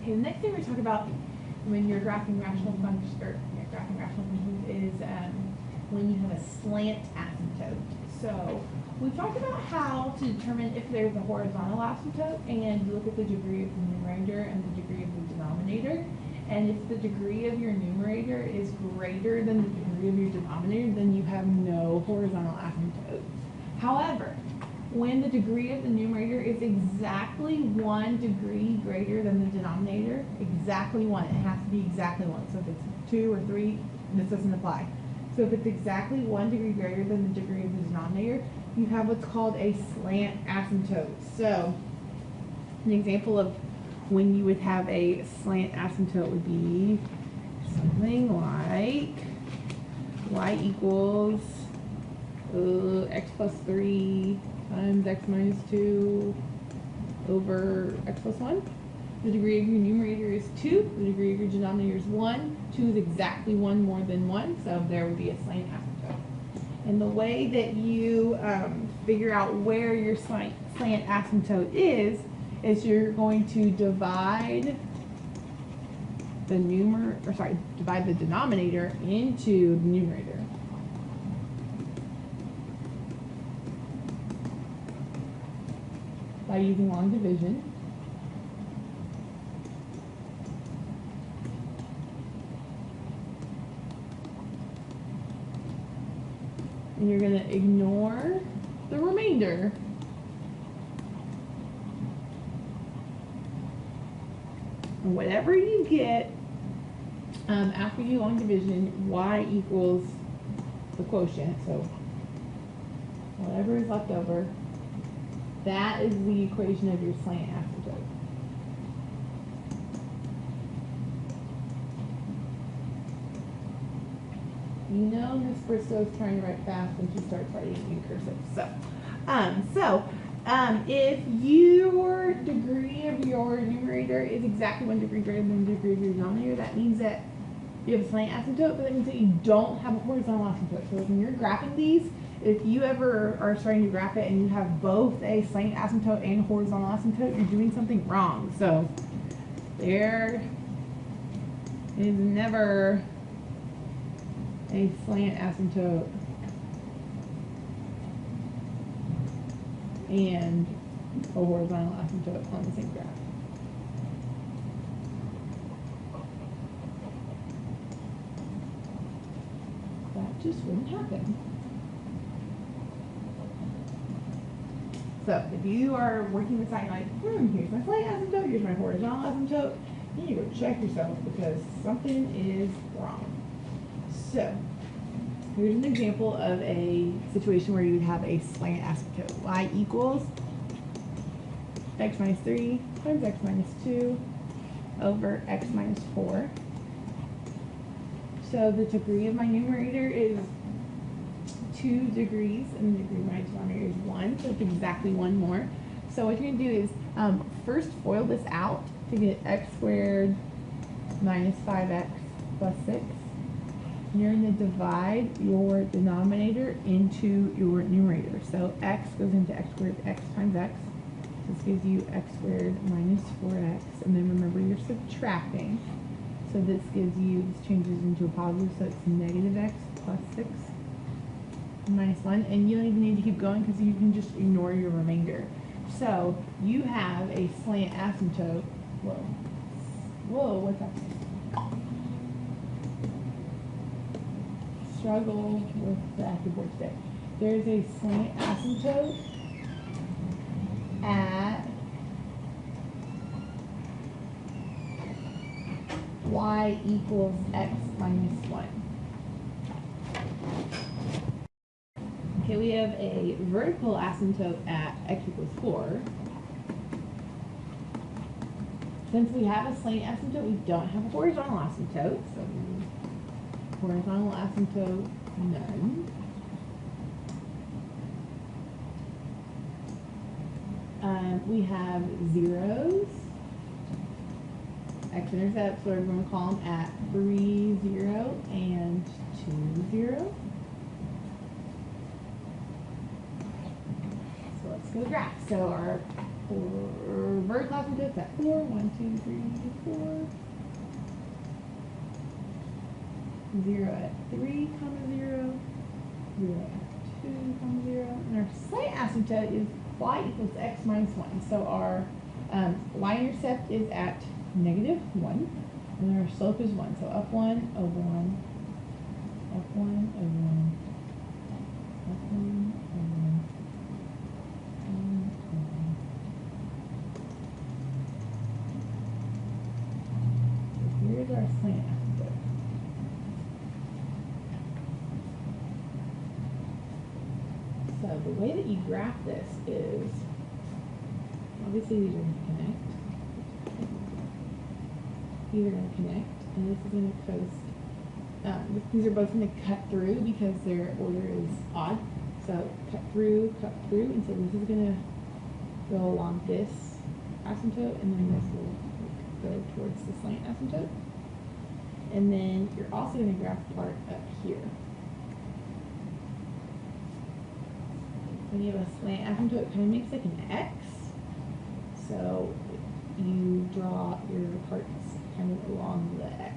Okay, the next thing we're talking about when you're graphing rational functions, is when you have a slant asymptote. So we've talked about how to determine if there's a horizontal asymptote, and you look at the degree of the numerator and the degree of the denominator. And if the degree of your numerator is greater than the degree of your denominator, then you have no horizontal asymptote. However, when the degree of the numerator is exactly 1 degree greater than the denominator, exactly 1, it has to be exactly 1. So if it's 2 or 3, this doesn't apply. So if it's exactly 1 degree greater than the degree of the denominator, you have what's called a slant asymptote. So an example of when you would have a slant asymptote would be something like y equals x plus 3 times x minus 2 over x plus 1. The degree of your numerator is 2. The degree of your denominator is 1. 2 is exactly 1 more than 1, so there would be a slant asymptote. And the way that you figure out where your slant asymptote is you're going to divide the divide the denominator into the numerator. By using long division. And you're going to ignore the remainder. And whatever you get after you long division, y equals the quotient. So whatever is left over, that is the equation of your slant asymptote. You know Miss Bristow is trying to write fast when she starts writing in cursive. So, if your degree of your numerator is exactly 1 degree greater than the degree of your denominator, that means that you have a slant asymptote, but that means that you don't have a horizontal asymptote. So when you're graphing these, if you ever are starting to graph it and you have both a slant asymptote and a horizontal asymptote, you're doing something wrong. So there is never a slant asymptote and a horizontal asymptote on the same graph. That just wouldn't happen. So if you are working with something like, here's my slant asymptote, here's my horizontal asymptote, you need to go check yourself because something is wrong. So here's an example of a situation where you would have a slant asymptote. Y equals x minus 3 times x minus 2 over x minus 4. So the degree of my numerator is 2 degrees, and the degree of my denominator is 1, so it's exactly 1 more. So what you're going to do is first FOIL this out to get x squared minus 5x plus 6. You're going to divide your denominator into your numerator. So x goes into x squared, x times x. This gives you x squared minus 4x, and then remember you're subtracting. So this gives you, this changes into a positive, so it's negative x plus 6 minus 1, and you don't even need to keep going because you can just ignore your remainder. So you have a slant asymptote. Whoa, what's happening? Struggle with the active board today. There's a slant asymptote at y equals x minus 1. Okay, we have a vertical asymptote at x equals 4. Since we have a slant asymptote, we don't have a horizontal asymptote. So horizontal asymptote, none. We have zeros. X-intercepts, whatever you want to call them, at 3, 0, and 2, 0. So let's go to graph. So our or vertical asymptotes at 4. 1, 2, 3, 4. 0 at 3, 0. 0 at 2, 0. And our slant asymptote is y equals x minus 1. So our y-intercept is at -1, and our slope is 1. So up 1, over 1, up 1, over 1, up 1, over 1, over 1. So here's our slant asymptote. So the way that you graph this is, obviously these are going to connect. These are going to connect, and this is going to coast. These are both going to cut through because their order is odd. So cut through, and so this is going to go along this asymptote, and then this will go towards the slant asymptote. And then you're also going to graph part up here. When you have a slant asymptote, it kind of makes like an X. So you draw your parts kind of along the X.